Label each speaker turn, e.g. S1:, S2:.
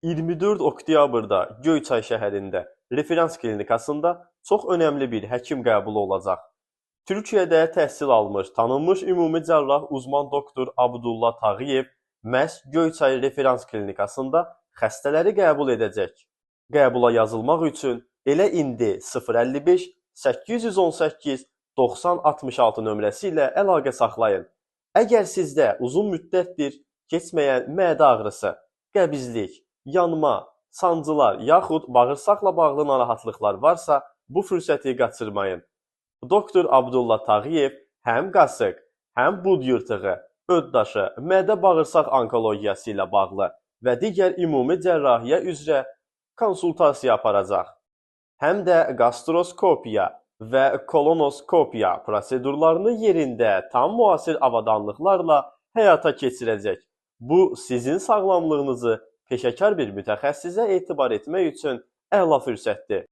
S1: 24 oktyabrda Göyçay şəhərində referans klinikasında çox önəmli bir həkim qəbulu olacaq. Türkiyədə təhsil almış, tanınmış ümumi cərrah uzman doktor Abdullah Tağıyev məhz Göyçay referans klinikasında xəstələri qəbul edəcək. Qəbula yazılmaq üçün elə indi 055 818 90 66 nömrəsi ilə əlaqə saxlayın. Əgər sizdə uzun müddətdir keçməyən mədə ağrısı, qəbizlik, yanma, sancılar yaxud bağırsaqla bağlı narahatlıqlar varsa, bu fürsəti qaçırmayın. Doktor Abdullah Tağıyev həm qasıq, həm bud yırtığı, öddaşı, mədə-bağırsaq onkologiyası ilə bağlı və digər ümumi cərrahiyyə üzrə konsultasiya aparacaq. Həm də gastroskopiya və kolonoskopiya prosedurlarını yerində tam müasir avadanlıqlarla həyata keçirəcək. Bu, sizin sağlamlığınızı peşəkar bir mütəxəssisə etibar etmək üçün əla fürsətdir.